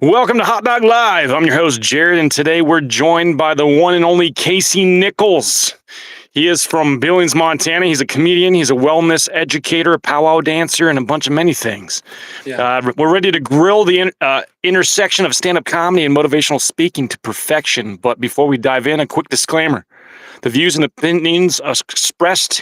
Welcome to Hot Dog Live. I'm your host, Jared, and today we're joined by the one and only Kasey Nicholson. He is from Billings, Montana. He's a comedian, he's a wellness educator, a powwow dancer, and a bunch of many things. Yeah. We're ready to grill the intersection of stand-up comedy and motivational speaking to perfection. But before we dive in, a quick disclaimer. The views and opinions expressed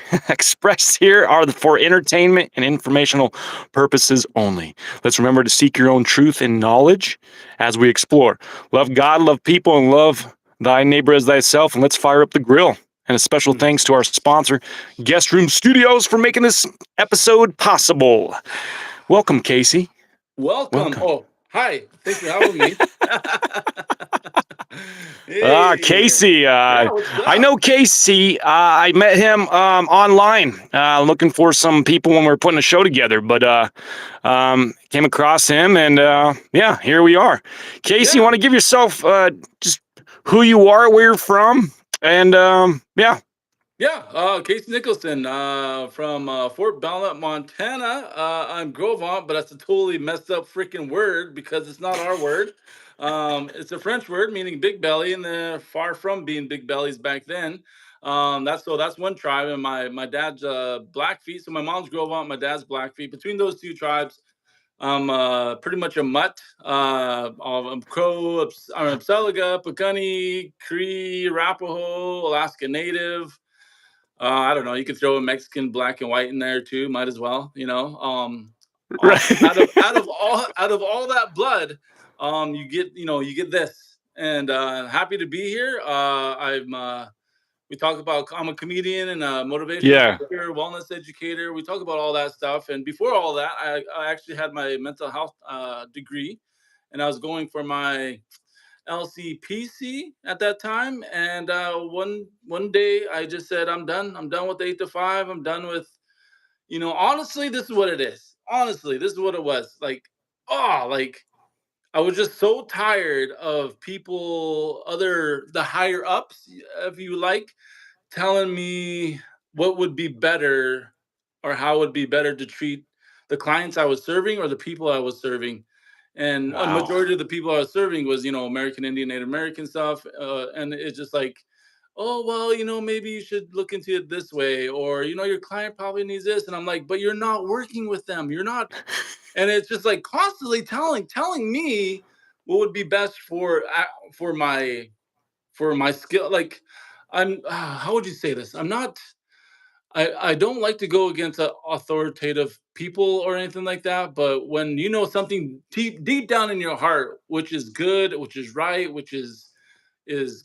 here are for entertainment and informational purposes only. Let's remember to seek your own truth and knowledge as we explore. Love God, love people, and love thy neighbor as thyself. And let's fire up the grill. And a special thanks to our sponsor, Guest Room Studios, for making this episode possible. Welcome, Kasey. Welcome. Oh, hi. Thanks for having me. Hey. Kasey. Yeah, what's I up? know Kasey. I met him online, looking for some people when we were putting a show together. But came across him, and yeah, here we are. Kasey, you want to give yourself just who you are, where you're from, and yeah. Yeah, Kasey Nicholson from Fort Belknap, Montana. I'm Grovant, but that's a totally messed up freaking word because it's not our word. It's a French word meaning big belly, and they're far from being big bellies back then. That's one tribe, and my dad's Blackfeet. So my mom's Grovant, my dad's Blackfeet. Between those two tribes, I'm pretty much a mutt. I'm Crow, I'm Apseliga, Pagani, Cree, Arapaho, Alaska Native. I don't know. You could throw a Mexican black and white in there too. Might as well, Right. out of all that blood, you get this. And happy to be here. We talk about I'm a comedian and a motivational Yeah. speaker, wellness educator. We talk about all that stuff. And before all that, I actually had my mental health degree, and I was going for my LCPC at that time. And one day I just said, I'm done. I'm done with 8 to 5. I'm done with, honestly, this is what it is. Honestly, this is what it was. Like I was just so tired of people, the higher ups, if you like, telling me what would be better or how it would be better to treat the clients I was serving or the people I was serving. And a Wow. majority of the people I was serving was, American Indian, Native American stuff. And it's just like, oh, well, maybe you should look into it this way, or, your client probably needs this. And I'm like, but you're not working with them. You're not. And it's just like constantly telling me what would be best for my for my skill. Like how would you say this? I don't like to go against authoritative people or anything like that, but when you know something deep down in your heart, which is good, which is right, which is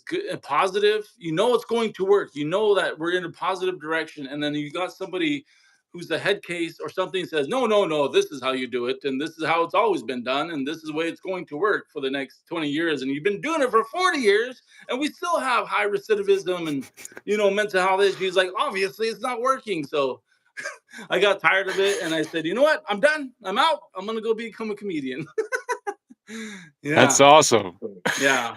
good and positive, it's going to work. You know that we're in a positive direction, and then you got somebody who's the head case or something says, no, no, no, this is how you do it, and this is how it's always been done, and this is the way it's going to work for the next 20 years, and you've been doing it for 40 years, and we still have high recidivism and mental health issues. Like, obviously it's not working. So I got tired of it, and I said, you know what, I'm done, I'm out, I'm gonna go become a comedian. That's Yeah. awesome. Yeah.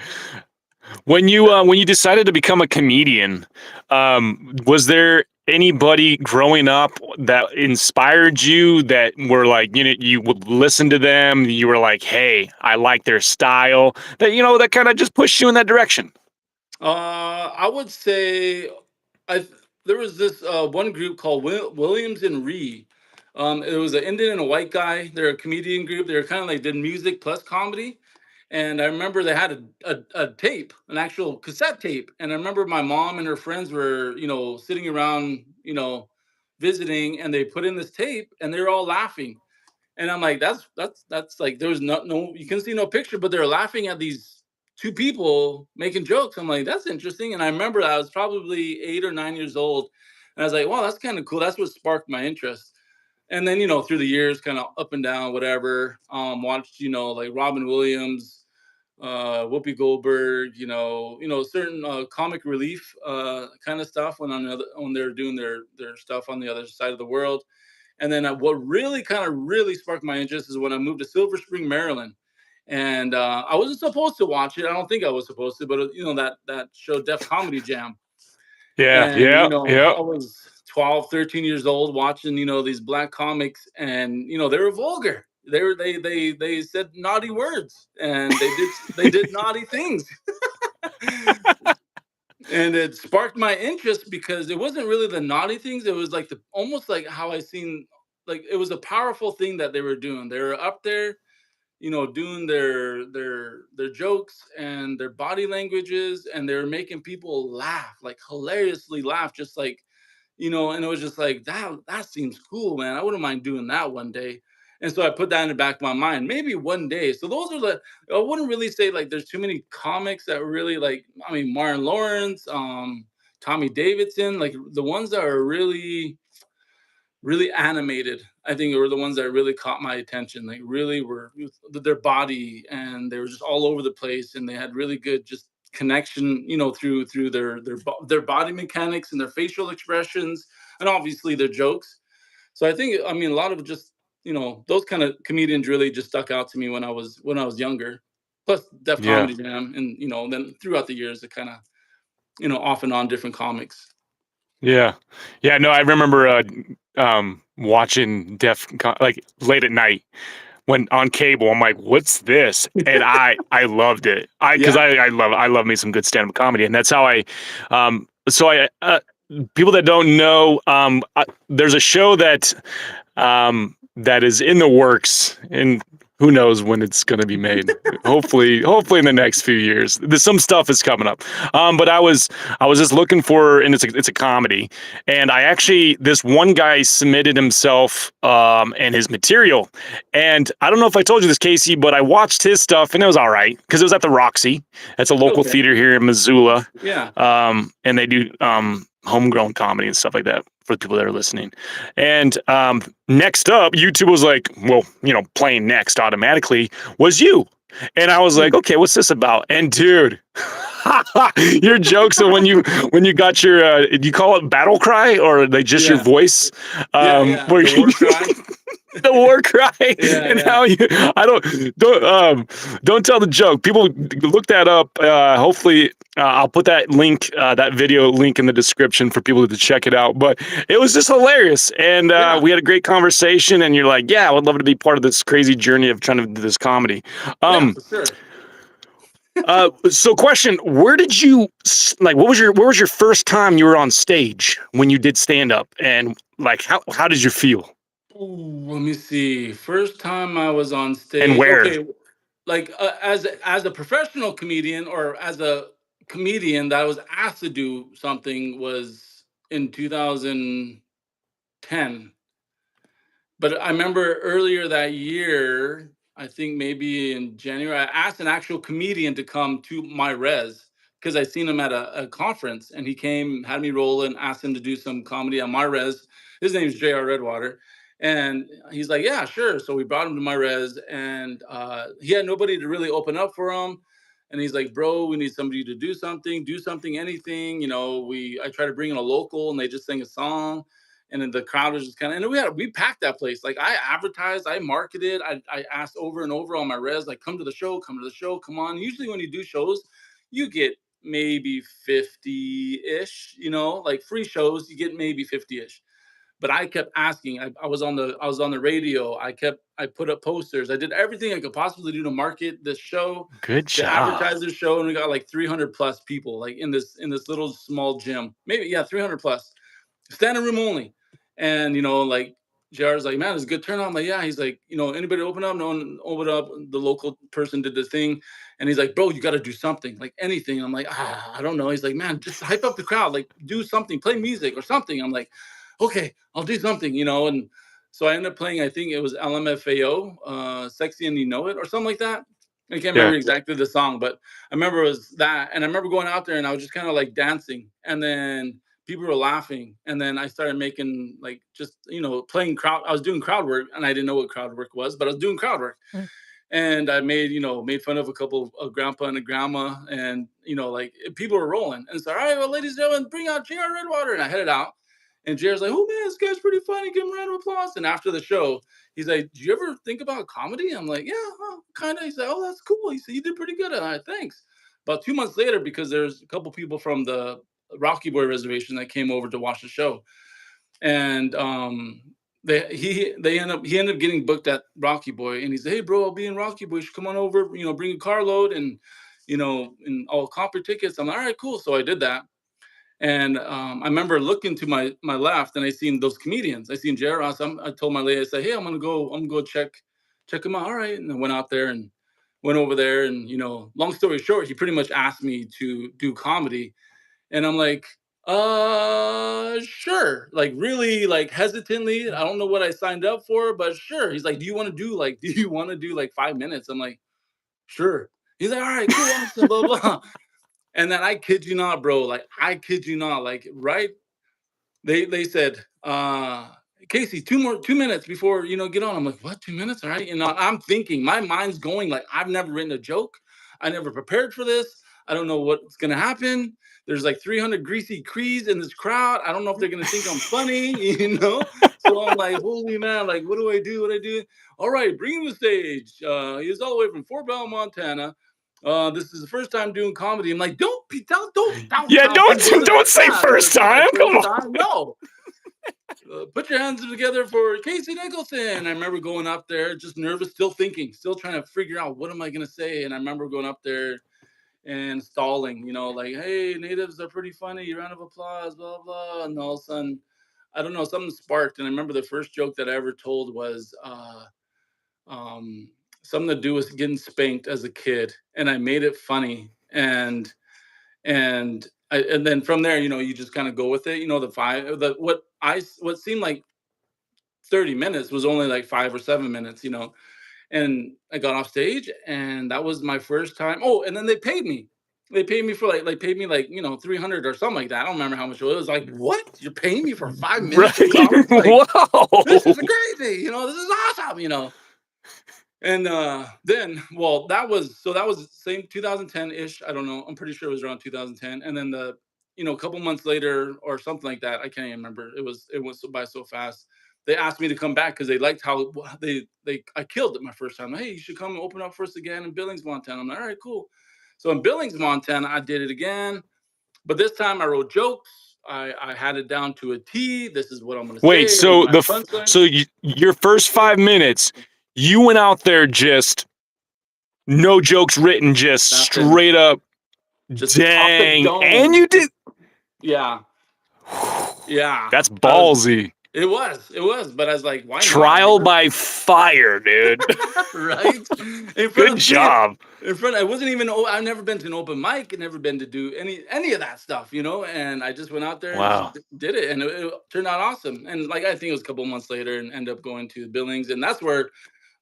When you decided to become a comedian, was there anybody growing up that inspired you that were like, you would listen to them, you were like, hey, I like their style, that kind of just pushed you in that direction? I would say I there was this one group called Williams and Ree. It was an Indian and a white guy. They're a comedian group. They're kind of like did music plus comedy. And I remember they had a tape, an actual cassette tape. And I remember my mom and her friends were, sitting around, visiting, and they put in this tape, and they were all laughing. And I'm like, that's like there was no you can see no picture, but they're laughing at these two people making jokes. I'm like, that's interesting. And I remember I was probably 8 or 9 years old, and I was like, wow, that's kind of cool. That's what sparked my interest. And then through the years, kind of up and down, whatever. Watched like Robin Williams, Whoopi Goldberg, certain comic relief kind of stuff when they're doing their stuff on the other side of the world. And then what really sparked my interest is when I moved to Silver Spring, Maryland. And I wasn't supposed to watch it. I don't think I was supposed to, but that show Def Comedy Jam. Yeah, And yeah, yeah. I was 12, 13 years old watching these black comics, and they were vulgar. They said naughty words, and they did naughty things. And it sparked my interest because it wasn't really the naughty things. It was like the almost like how I seen, like it was a powerful thing that they were doing. They were up there, doing their jokes and their body languages, and they were making people laugh, like hilariously laugh, just like, and it was just like that seems cool, man. I wouldn't mind doing that one day. And so I put that in the back of my mind, maybe one day. So those are I wouldn't really say like there's too many comics that really like, I mean, Martin Lawrence, Tommy Davidson, like the ones that are really really animated, I think were the ones that really caught my attention. Like really were their body, and they were just all over the place, and they had really good just connection, through their body mechanics and their facial expressions, and obviously their jokes. So I think, I mean, a lot of just, those kind of comedians really just stuck out to me when I was younger. Plus Def Yeah. Comedy Jam, and then throughout the years it kind of, off and on different comics. Yeah. Yeah, no, I remember, watching like, late at night when on cable. I'm like, "What's this?" And I loved it. I because Yeah. I love me some good stand-up comedy, and that's how people that don't know, there's a show that is in the works, and who knows when it's going to be made. Hopefully in the next few years. There's some stuff is coming up. But I was just looking for, and it's a comedy, and I actually, this one guy submitted himself, and his material, and I don't know if I told you this, Kasey, but I watched his stuff and it was all right because it was at the Roxy. That's a local Okay. theater here in Missoula, Yeah. and they do homegrown comedy and stuff like that for the people that are listening. And next up, YouTube was like, well, playing next automatically was you. And I was like, okay, what's this about? And dude, your jokes of when you got your do you call it battle cry, or like just your Yeah. voice, Yeah. Yeah. where The war cry. the war cry, Yeah. and Yeah. how you I don't tell the joke. People look that up. Hopefully, I'll put that link, that video link in the description for people to check it out. But it was just hilarious, and Yeah. we had a great conversation. And you're like, yeah, I would love to be part of this crazy journey of trying to do this comedy. Yeah. Um, For sure. so question, where did you like, what was your first time you were on stage when you did stand up, and like how did you feel, Ooh, let me see. First time I was on and stage. where? Okay, like as a professional comedian, or as a comedian that I was asked to do something, was in 2010. But I remember earlier that year, I think maybe in January, I asked an actual comedian to come to my res because I seen him at a conference, and he came, had me roll, and asked him to do some comedy on my res. His name's J.R. Redwater. And he's like, yeah, sure. So we brought him to my res, and he had nobody to really open up for him. And he's like, bro, we need somebody to do something, anything. I try to bring in a local, and they just sing a song, and then the crowd was just kind of, and we packed that place. Like I advertised, I marketed, I asked over and over on my res, like, come to the show, come on. Usually when you do shows, you get maybe 50-ish, like free shows, you get maybe 50-ish. But I kept asking. I was on the radio. I put up posters. I did everything I could possibly do to market this show, Good to job. advertise this show, and we got like 300 plus people, like in this little small gym. Maybe, yeah, 300 plus, standing room only. And like, JR's like, man, it's a good turnout. I'm like, yeah. He's like, anybody open up? No one opened up. The local person did the thing. And he's like, bro, you got to do something, like anything. I'm like, I don't know. He's like, man, just hype up the crowd, like do something, play music or something. I'm like, okay, I'll do something, and so I ended up playing, I think it was LMFAO, Sexy and You Know It, or something like that. I can't remember Yeah. exactly the song, but I remember it was that. And I remember going out there, and I was just kind of like dancing. And then people were laughing. And then I started making, like, just, playing crowd. I was doing crowd work, and I didn't know what crowd work was, but I was doing crowd work. And I made fun of a couple of grandpa and a grandma, and like, people were rolling. And so, all right, well, ladies and gentlemen, bring out JR Redwater. And I headed out, and JR's like, oh man, this guy's pretty funny, give him a round of applause. And after the show, he's like, do you ever think about comedy? I'm like, yeah, kind of. He's like, oh, that's cool. He said, you did pretty good. Thanks. About 2 months later, because there's a couple people from the Rocky Boy reservation that came over to watch the show, and he ended up getting booked at Rocky Boy, and he said, "Hey, bro, I'll be in Rocky Boy. You should come on over. Bring a carload, and and I'll comp your tickets." I'm like, "All right, cool." So I did that, and I remember looking to my left, and I seen those comedians. I seen Jared Ross. I told my lady, I said, "Hey, I'm gonna go check him out." All right, and I went out there and went over there, and long story short, he pretty much asked me to do comedy, and I'm like, sure. Like really like hesitantly. I don't know what I signed up for, but sure. He's like, do you want to do like 5 minutes? I'm like, sure. He's like, all right, cool, awesome, blah, blah. And then I kid you not, bro. Like, I kid you not, like, right they said, Kasey, 2 minutes before get on. I'm like, what, 2 minutes? All right. I'm thinking, my mind's going like, I've never written a joke. I never prepared for this. I don't know what's gonna happen. There's like 300 greasy crees in this crowd. I don't know if they're gonna think I'm funny, So I'm like, holy man, like, what do I do? What do I do? All right, bring him to the stage. He's all the way from Fort Bell, Montana. This is the first time doing comedy. I'm like, don't Yeah, tell people don't that. say Yeah, first it's my time. Come first on. time. No, put your hands together for Kasey Nicholson. I remember going up there, just nervous, still thinking, still trying to figure out what am I gonna say. And I remember going up there and stalling, like, hey, natives are pretty funny. Round of applause, blah blah. And all of a sudden, I don't know, something sparked. And I remember the first joke that I ever told was um, something to do with getting spanked as a kid, and I made it funny. And then from there, you just kind of go with it. What seemed like 30 minutes was only like 5 or 7 minutes. And I got off stage, and that was my first time. Oh, and then they paid me. They paid me for paid me 300 or something like that. I don't remember how much it was. Like, what? You're paying me for 5 minutes of Right. comedy? Like, this Whoa. is crazy. This is awesome. And then, well, that was the same 2010-ish. I don't know. I'm pretty sure it was around 2010. And then a couple months later or something like that. I can't even remember. It went by so fast. They asked me to come back because they liked how I killed it my first time. Hey, you should come open up for us again in Billings, Montana. I'm like, all right, cool. So in Billings, Montana, I did it again, but this time I wrote jokes. I had it down to a T. This is what I'm going to Wait, say. so My punchline. your first 5 minutes, you went out there just no jokes written, just Nothing. straight up, Just off the dang, and dome. you did. Yeah. Yeah. That's I was ballsy. it was, but I was like, why not? Trial by fire, dude. Right? In front Good of kids. job. I wasn't even I've never been to an open mic, and never been to do any of that stuff. And I just went out there and just Wow. did it, and it turned out awesome. And like, I think it was a couple months later, and ended up going to Billings, and that's where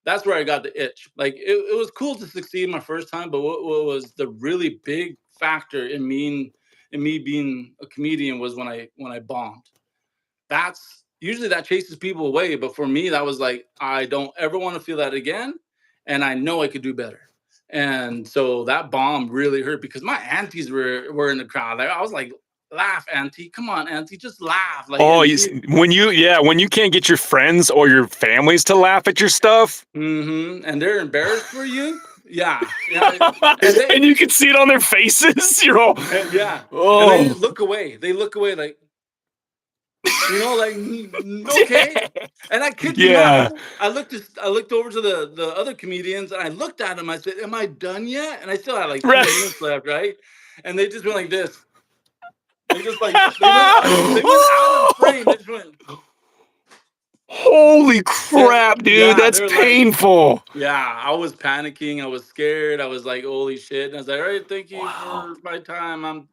I got the itch. Like, it was cool to succeed my first time, but what was the really big factor in me being a comedian was when I bombed. That's usually that chases people away, but for me, that was like, I don't ever want to feel that again, and I know I could do better. And so that bomb really hurt because my aunties were in the crowd. Like, I was like, laugh, auntie, come on, auntie, just laugh. Like, Oh, and she, when you can't get your friends or your families to laugh at your stuff, and they're embarrassed for you. Yeah, yeah, and and you can see it on their faces, you're all, yeah, and they oh, look away. They look away, like, like, okay. And I kid you not, yeah. I looked over to the other comedians, and I looked at them. I said, "Am I done yet?" And I still had like two Right. minutes left, right? And they just went like this. They just like they went out of frame. They just went, Holy crap, dude, yeah. that's They're like, painful. yeah. I was panicking. I was scared. I was like, holy shit. And I was like, all right, thank you Wow. for my time.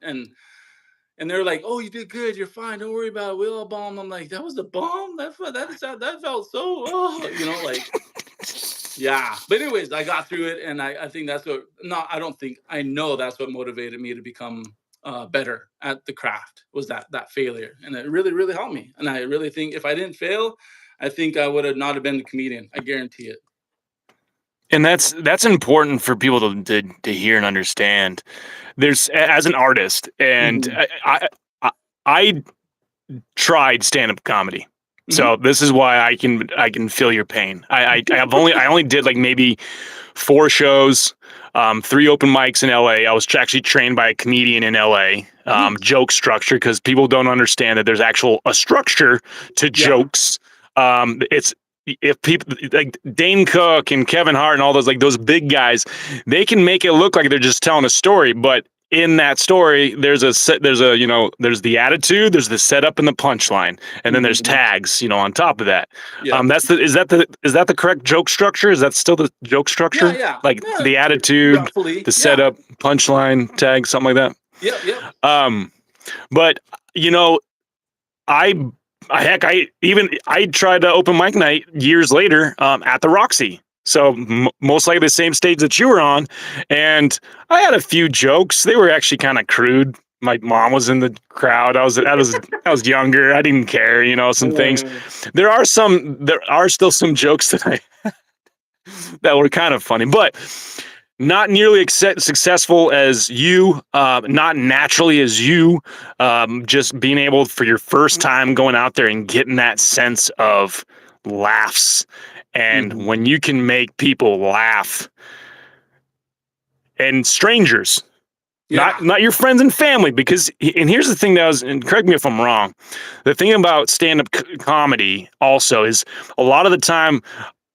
And they're like, "Oh, you did good. You're fine. Don't worry about it. We'll all bomb." I'm like, "That was a bomb. That felt so. Oh, like, yeah." But anyways, I got through it, and I think that's what. No, I don't think. I know that's what motivated me to become better at the craft. Was that failure, and it really really helped me. And I really think if I didn't fail, I think I would have not have been a comedian. I guarantee it. And that's important for people to hear and understand. There's as an artist, and Hmm. I tried stand-up comedy. Hmm. So this is why I can feel your pain. I only did like maybe 4 shows, 3 open mics in LA. I was actually trained by a comedian in LA. Nice. Joke structure, because people don't understand that there's a structure to Yeah. jokes. It's if people like Dane Cook and Kevin Hart and all those like those big guys, they can make it look like they're just telling a story, but in that story, there's there's the attitude, there's the setup and the punchline, and then there's Mhm. tags, on top of that. Yeah. Is that the correct joke structure? Is that still the joke Yeah, structure? yeah. Like Yeah, the attitude, roughly. the Yeah. setup, punchline, tag, something like that. Yep, yep. Um, but you know, I I tried to open mic night years later at the Roxy. So most likely the same stage that you were on, and I had a few jokes. They were actually kind of crude. My mom was in the crowd. I was younger. I didn't care, some things. Uh, There are still some jokes that were kind of funny, but not nearly successful as you, not naturally as you, just being able for your first time going out there and getting that sense of laughs. And mhm. when you can make people laugh and strangers, Yeah. not your friends and family, because, and here's the thing and correct me if I'm wrong, the thing about stand-up comedy also is a lot of the time,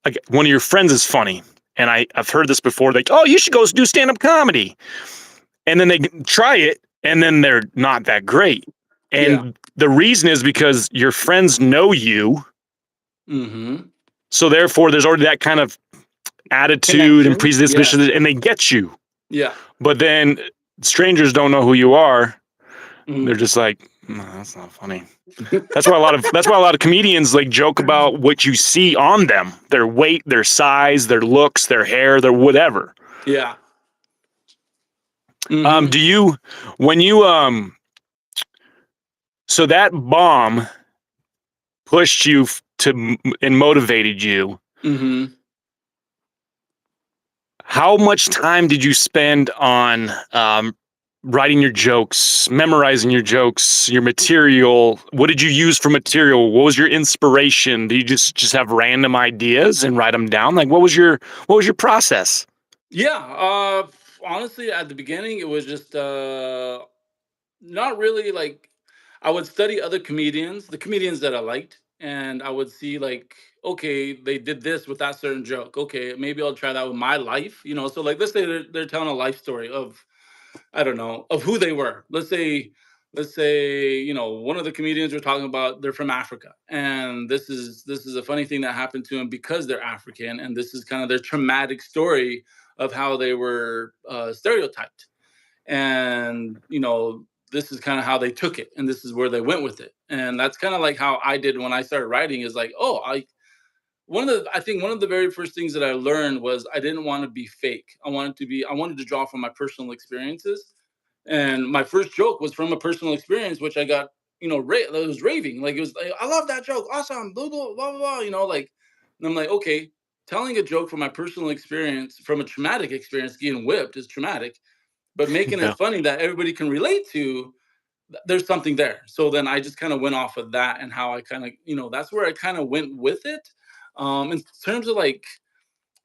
like one of your friends is funny. And I've heard this before, like, oh, you should go do stand-up comedy. And then they try it, and then they're not that great. Yeah. And the reason is because your friends know you, Mhm. so therefore there's already that kind of attitude and Connection. predisposition, Yes. and they get you. Yeah. But then strangers don't know who you are. They're Mhm. just like, no, that's not funny. That's why a lot of comedians like joke about what you see on them, their weight, their size, their looks, their hair, their whatever. Yeah. Mhm. Do you when you so that bomb pushed you and motivated you? Mhm. How much time did you spend on writing your jokes, memorizing your jokes, your material? What did you use for material? What was your inspiration? Do you just have random ideas and write them down? Like what was your process? Yeah, honestly, at the beginning, it was just not really like I would study other comedians, the comedians that I liked, and I would see like, okay, they did this with that certain joke. Okay, maybe I'll try that with my life. So like, let's say they're telling a life story of I don't know, of who they were. Let's say, one of the comedians we're talking about, they're from Africa. And this is a funny thing that happened to them because they're African, and this is kind of their traumatic story of how they were stereotyped. And this is kind of how they took it, and this is where they went with it. And that's kind of like how I did when I started writing, is like, oh, I think one of the very first things that I learned was I didn't want to be fake. I wanted to draw from my personal experiences. And my first joke was from a personal experience, which I got, it was raving. Like, it was like, I love that joke. Awesome. Blah, blah, blah, blah, blah. Like, and I'm like, okay, telling a joke from my personal experience, from a traumatic experience, getting whipped is traumatic, but making it Yeah. funny that everybody can relate to, there's something there. So then I just kind of went off of that, and how I kind of, that's where I kind of went with it. In terms of like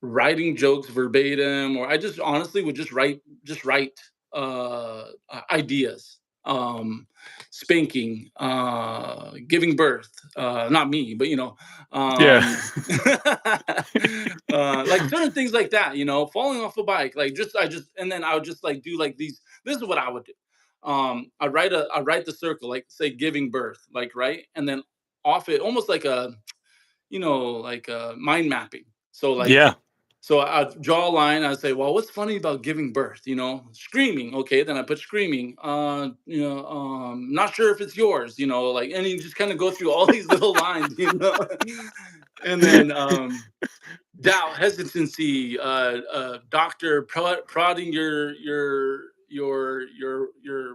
writing jokes verbatim, or I just honestly would just write ideas. Spanking, giving birth, not me, but Yeah. like certain things like that, falling off a bike, like and then I would just like do like these. This is what I would do. I write the circle, like say giving birth, like, right, and then off it, almost like a, like mind mapping. So like, Yeah. so I'd draw a line. I'd say, well, what's funny about giving birth? Screaming. Okay, then I put screaming. Not sure if it's yours. Like, and you just kind of go through all these little lines. And then doubt, hesitancy, doctor prodding your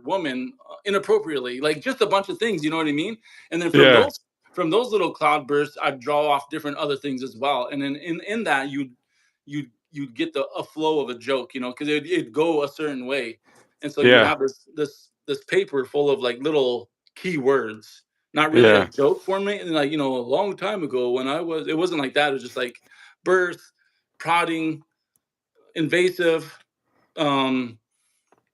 woman inappropriately, like just a bunch of things. You know what I mean? And then from Yeah. those little cloud bursts, I draw off different other things as well. And then in that, you'd get a flow of a joke, because it'd go a certain way. And so you'd Yeah. have this paper full of like little key words, not really Yeah. like joke format. And like, a long time ago when it wasn't like that. It was just like birth, prodding, invasive, um,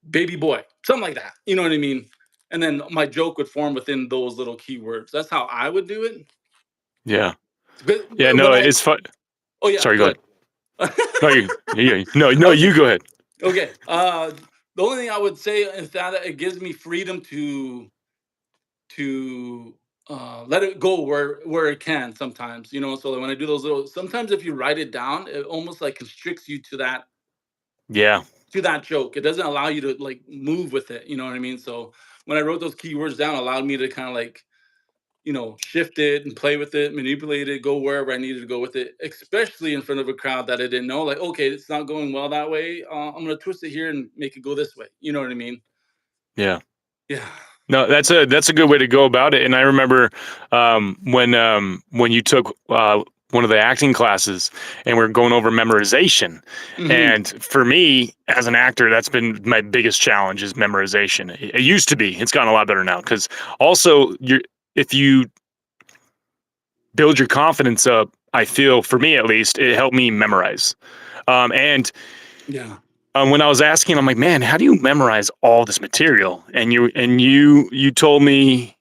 baby boy, something like that. You know what I mean? And then my joke would form within those little keywords. That's how I would do it. Yeah. Yeah, when no, I it's fun. oh yeah, Sorry, go go ahead. ahead. No, you, yeah, no, I no, was you just go ahead. okay. The only thing I would say is that it gives me freedom to let it go where it can sometimes, you know. So that when I do those little, sometimes if you write it down, it almost like constricts you Yeah, to that joke. It doesn't allow you to like move with it. You know what I mean? So when I wrote those keywords down, it allowed me to kind of like, you know, shift it and play with it, manipulate it, go wherever I needed to go with it, especially in front of a crowd that I didn't know. Like, okay, it's not going well that way. I'm gonna twist it here and make it go this way. You know what I mean? yeah. Yeah. No, that's a good way to go about it. And I remember when you took one of the acting classes and we're going over memorization. Hmm. And for me, as an actor, that's been my biggest challenge is memorization. It used to be. It's gotten a lot better now because also if you build your confidence up, I feel for me at least, it helped me memorize. And Yeah. when I was asking, I'm like, man, how do you memorize all this material? And you told me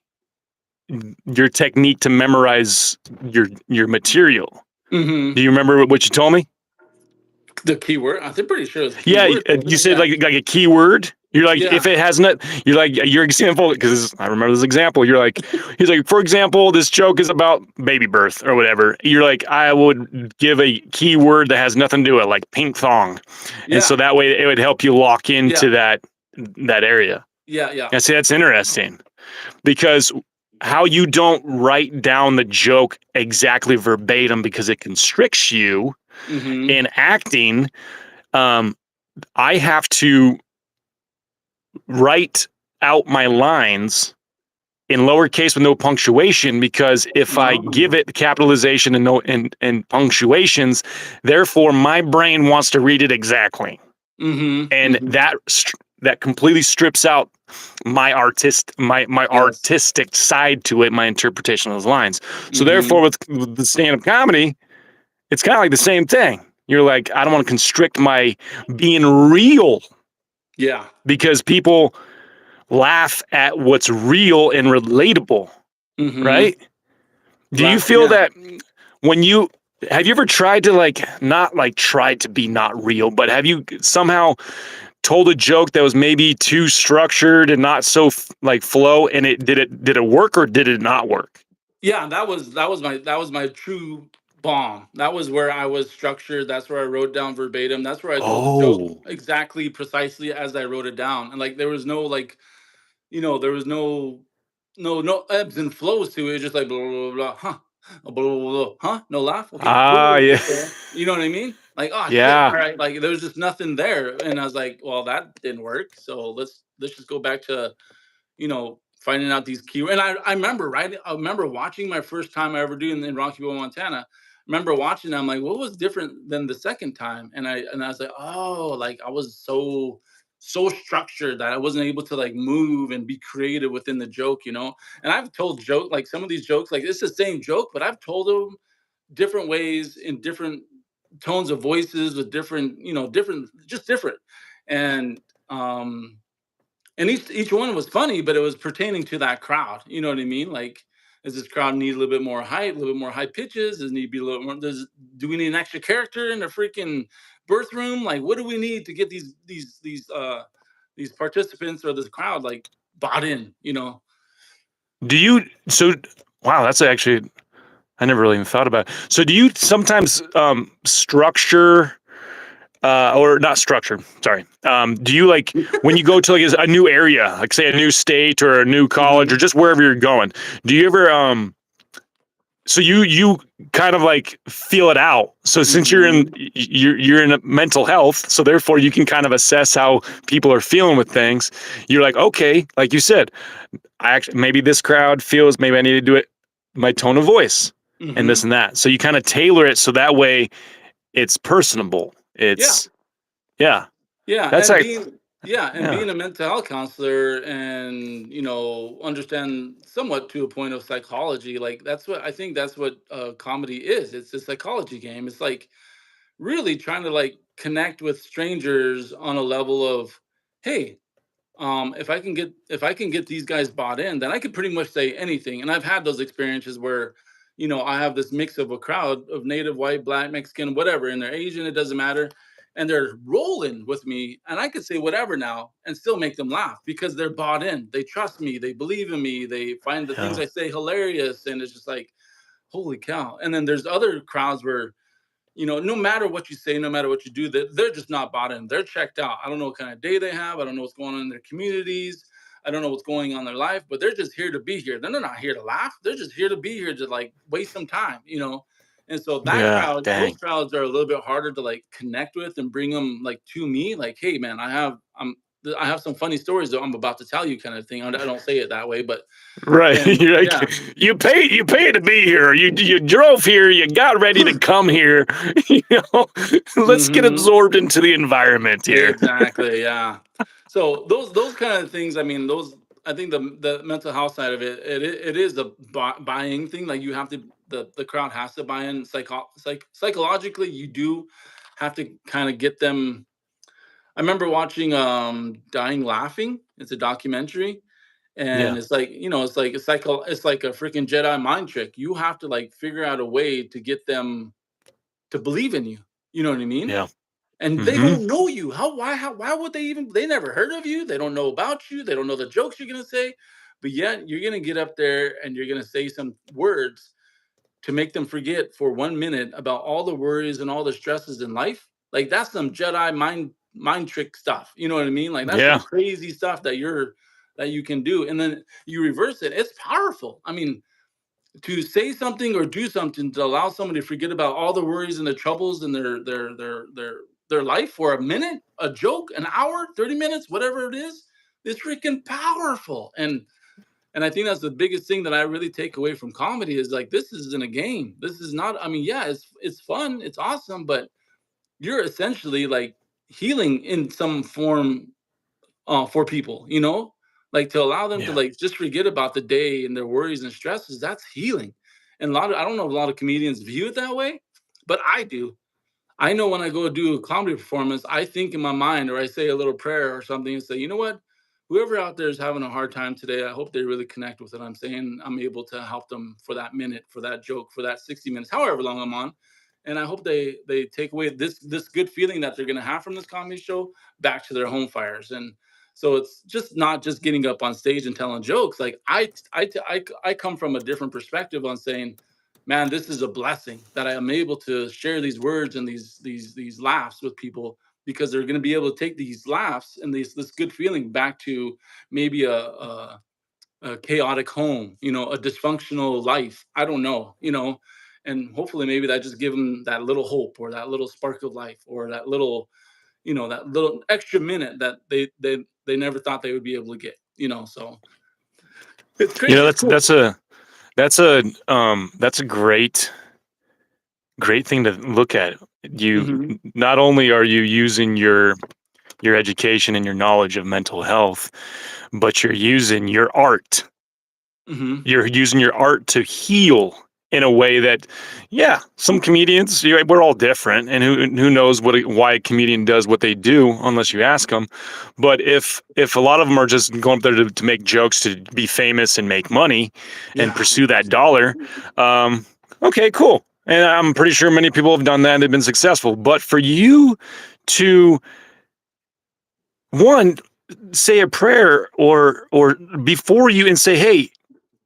your technique to memorize your material. Hmm. Do you remember what you told me? The keyword. I'm pretty sure it's Yeah, keyword, wasn't you it? said Yeah. like a keyword. You're like, Yeah. if it has not, you're like your example because I remember this example. You're like, he's like, for example, this joke is about baby birth or whatever. You're like, I would give a keyword that has nothing to do with it, like pink thong, and so Yeah. that way it would help you lock into Yeah. that area. Yeah. Yeah. I see that's interesting because how you don't write down the joke exactly verbatim because it constricts you Hmm. in acting. Um, I have to write out my lines in lowercase with no punctuation because if I give Oh. it capitalization and no and punctuations, therefore my brain wants to read it exactly, Hmm. and Hmm. that completely strips out my Yes. artistic side to it, my interpretation of those lines. So therefore, Hmm. with the stand-up comedy, it's kind of like the same thing. You're like, I don't want to constrict my being real Yeah. because people laugh at what's real and relatable, Hmm. right? Do you feel Yeah. that when you have you ever tried to like not like tried to be not real, but have you somehow told a joke that was maybe too structured and not so like flow and it work or did it not work? Yeah, that was my true bomb. That was where I was structured. That's where I wrote down verbatim. That's where I told the joke Oh. exactly, precisely as I wrote it down. And like there was no like, there was no ebbs and flows to it. It's just like blah blah blah, blah huh, blah blah blah, blah, huh, no laugh. Okay, Ah, cool. yeah. Okay, you know what I mean? Like oh shit, Yeah. all right. Like there was just nothing there, and I was like, well, that didn't work. So let's just go back to finding out these keywords. And I remember, right? I remember watching my first time I ever doing in Rockville, Montana. I remember watching. I'm like, what was different than the second time? And I was like, oh, like I was so structured that I wasn't able to like move and be creative within the joke. And I've told joke like some of these jokes, like it's the same joke, but I've told them different ways in different tones of voices with different, just different. And and each one was funny, but it was pertaining to that crowd. You know what I mean? Like, does this crowd need a little bit more height, a little bit more high pitches? Does it need to be a little more? Do we need an extra character in the freaking birth room? Like, what do we need to get these participants or this crowd like bought in? Do you so wow, that's actually I never really even thought about it. So do you sometimes structure or not structure. Sorry. Do you like when you go to like a new area, like say a new state or a new college or Hmm. just wherever you're going? Do you ever so you kind of like feel it out. So since Hmm. you're in a mental health, so therefore you can kind of assess how people are feeling with things. You're like, okay, like you said, I actually maybe this crowd feels maybe I need to do it my tone of voice and this Hmm. and that. So you kind of tailor it so that way it's personable. Yeah. It's yeah. Yeah, That's and like yeah. being a mental health counselor and understand somewhat to a point of psychology, like that's what comedy is. It's a psychology game. It's like really trying to like connect with strangers on a level of, hey, if I can get these guys bought in, then I could pretty much say anything. And I've had those experiences where, I have this mix of a crowd of native, white, black, Mexican, whatever, and they're Asian, it doesn't matter. And they're rolling with me, and I could say whatever now and still make them laugh because they're bought in. They trust me, they believe in me, they find the things Yeah. I say hilarious, and it's just like, holy cow. And then there's other crowds where, no matter what you say, no matter what you do, they're just not bought in. They're checked out. I don't know what kind of day they have. I don't know what's going on in their communities. I don't know what's going on in their life, but they're just here to be here. They're not here to laugh. They're just here to be here to like waste some time. And so Yeah. those Dang. crowds are a little bit harder to like connect with and bring them like to me. Like, hey man, I have some funny stories that I'm about to tell you, kind of thing. I don't say it that way, but Right. and You're like, yeah. you paid to be here. You drove here, you got ready to come here. You know, let's get hmm absorbed into the environment here. Exactly. Yeah. So those kind of things. I mean, those. I think the mental health side of it is a buying thing. Like you have to the crowd has to buy in. Psychologically, you do have to kind of get them. I remember watching Dying Laughing. It's a documentary, and Yeah. it's like a freaking Jedi mind trick. You have to like figure out a way to get them to believe in you. You know what I mean? Yeah. And they Hmm. don't know you. Why would they even, they never heard of you. They don't know about you. They don't know the jokes you're going to say, but yet you're going to get up there and you're going to say some words to make them forget for 1 minute about all the worries and all the stresses in life. Like that's some Jedi mind trick stuff. You know what I mean? Like that's some Yeah. crazy stuff that you can do. And then you reverse it. It's powerful. I mean, to say something or do something to allow somebody to forget about all the worries and the troubles in their life for a minute, a joke, an hour, 30 minutes, whatever it is freaking powerful. And I think that's the biggest thing that I really take away from comedy is like, this isn't a game. This is not, I mean, yeah, it's fun, it's awesome, but you're essentially like healing in some form for people, like to allow them to Yeah. like just forget about the day and their worries and stresses. That's healing. And I don't know if a lot of comedians view it that way, but I do. I know when I go do a comedy performance, I think in my mind or I say a little prayer or something and say, you know what? Whoever out there is having a hard time today, I hope they really connect with it. I'm saying I'm able to help them for that minute, for that joke, for that 60 minutes, however long I'm on. And I hope they take away this good feeling that they're gonna have from this comedy show back to their home fires. And so it's just not just getting up on stage and telling jokes. Like I come from a different perspective on saying, man, this is a blessing that I am able to share these words and these laughs with people because they're going to be able to take these laughs and this good feeling back to maybe a chaotic home, a dysfunctional life. I don't know, and hopefully maybe that just give them that little hope or that little spark of life or that little extra minute that they never thought they would be able to get. So it's You know, crazy. It's cool. that's a great thing to look at. You hmm not only are you using your education and your knowledge of mental health, but you're using your art. hmm You're using your art to heal in a way that, yeah, some comedians, we're all different, and who knows why a comedian does what they do unless you ask them. But if a lot of them are just going up there to make jokes to be famous and make money and Yeah. pursue that dollar, okay, cool. And I'm pretty sure many people have done that and they've been successful. But for you to one say a prayer or before you and say, hey,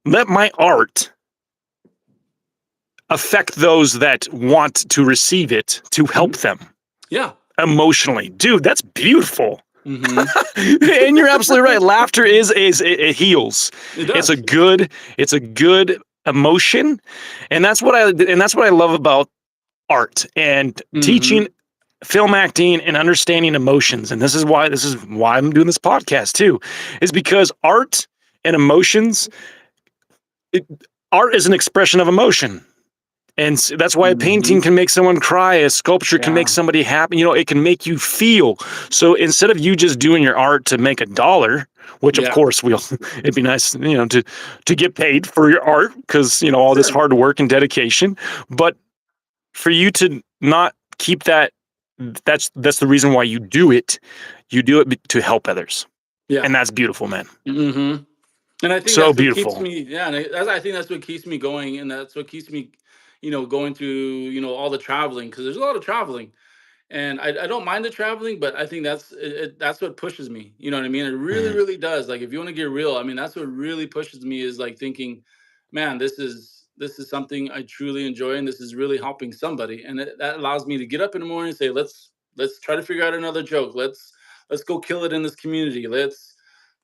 let my art affect those that want to receive it to help Mhm. them Yeah. emotionally. Dude, that's beautiful. hmm And you're absolutely right. Laughter it heals. It It's a does. good emotion. And that's what I love about art and teaching hmm film acting and understanding emotions. And this is why I'm doing this podcast too, is because art and emotions, it, art is an expression of emotion. And that's why a painting hmm can make someone cry, a sculpture can make Yeah. somebody happy. It can make you feel. So instead of you just doing your art to make a dollar, which of Yeah. course it'd be nice, to get paid for your art because, all this Sure. hard work and dedication. But for you to not keep that's the reason why you do it. You do it to help others. Yeah. And that's beautiful, man. hmm And I think So that's what keeps beautiful. me, yeah, and I think that's what keeps me going, and that's what keeps me, going through, all the traveling, because there's a lot of traveling. And I don't mind the traveling, but I think that's what pushes me. You know what I mean? It really, Mhm. really does. Like, if you want to get real, I mean, that's what really pushes me, is like thinking, man, this is something I truly enjoy, and this is really helping somebody, and that allows me to get up in the morning and say, let's try to figure out another joke. Let's go kill it in this community. Let's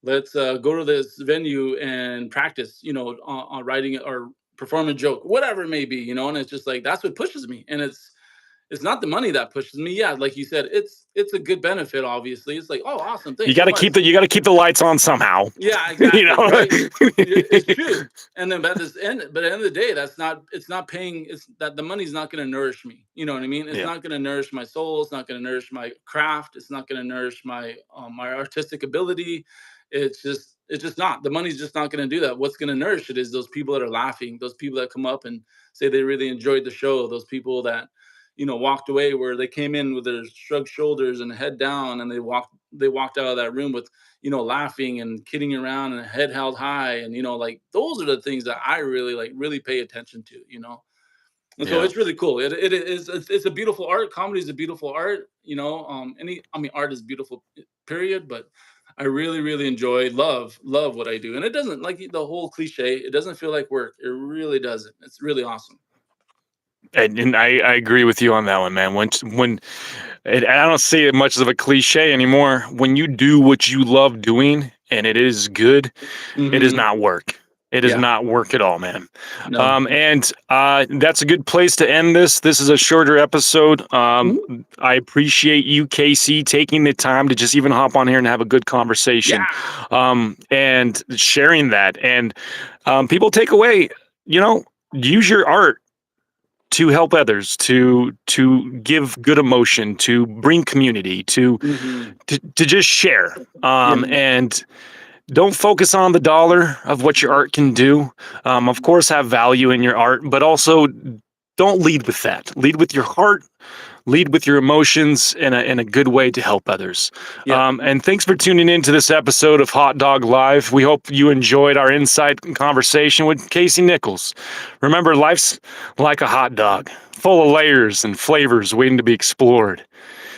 go to this venue and practice, on writing it or perform a joke, whatever it may be, and it's just like that's what pushes me, and it's not the money that pushes me. Yeah, like you said, it's a good benefit. Obviously, it's like, oh, awesome, You thanks got so to much. keep the lights on somehow. Yeah, You exactly. know. Right. It's true. And then, but at the end of the day, it's not paying. It's that the money's not going to nourish me. You know what I mean? It's Yeah. not going to nourish my soul. It's not going to nourish my craft. It's not going to nourish my artistic ability. It's just not. The money's just not going to do that. What's going to nourish it is those people that are laughing, those people that come up and say they really enjoyed the show, those people that walked away where they came in with their shrugged shoulders and head down, and they walked out of that room with laughing and kidding around and head held high, and like those are the things that I really like, really pay attention to. And so Yeah. it's really cool. It's a beautiful art. Comedy is a beautiful art. Art is beautiful, period. But I really, really enjoy, love what I do, and it doesn't, like the whole cliche. It doesn't feel like work. It really doesn't. It's really awesome. And I agree with you on that one, man. I don't see it much of a cliche anymore. When you do what you love doing and it is good, it is Hmm. not work. It is Yeah. not work at all, man. No. And that's a good place to end this. This is a shorter episode. Mhm. I appreciate you, Kasey, taking the time to just even hop on here and have a good conversation, Yeah. and sharing that. And people take away, use your art to help others, to give good emotion, to bring community, to Hmm. to just share. Yeah. And don't focus on the dollar of what your art can do. Of course, have value in your art, but also don't lead with that. Lead with your heart. Lead with your emotions in a good way to help others. Yeah. And thanks for tuning in to this episode of Hot Dog Live. We hope you enjoyed our insight and conversation with Kasey Nicholson. Remember, life's like a hot dog, full of layers and flavors waiting to be explored.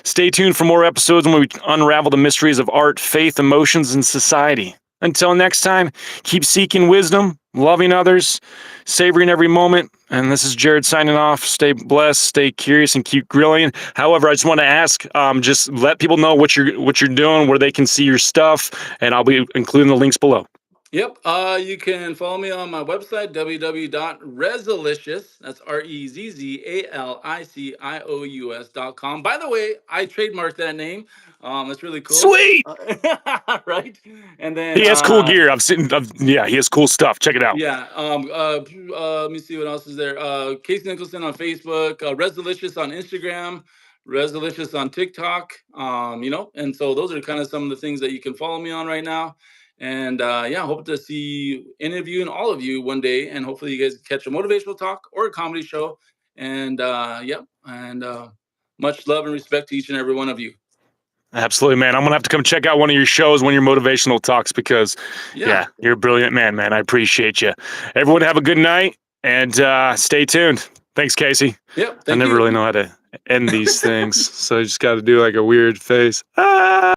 Stay tuned for more episodes when we unravel the mysteries of art, faith, emotions, and society. Until next time, keep seeking wisdom, loving others, savoring every moment. And this is Jared signing off. Stay blessed, stay curious, and keep grilling. However, I just want to ask, just let people know what you're doing, where they can see your stuff, and I'll be including the links below. Yep. You can follow me on my website, www.rezalicious. That's REZZALICIOUS.com. By the way, I trademarked that name. That's really cool. Sweet. Right. And then, He has cool gear. Yeah, he has cool stuff. Check it out. yeah. Let me see what else is there. Kasey Nicholson on Facebook, Resolicious on Instagram, Resolicious on TikTok. And so those are kind of some of the things that you can follow me on right now. And yeah, hope to see any of you and all of you one day. And hopefully you guys catch a motivational talk or a comedy show. And yep. And much love and respect to each and every one of you. Absolutely, man. I'm gonna have to come check out one of your shows, one of your motivational talks, because Yeah. yeah, you're a brilliant man, man. I appreciate you. Everyone have a good night and stay tuned. Thanks, Kasey. Yep. I Thank never really you. know how to end these things, so I just got to do like a weird face. Ah!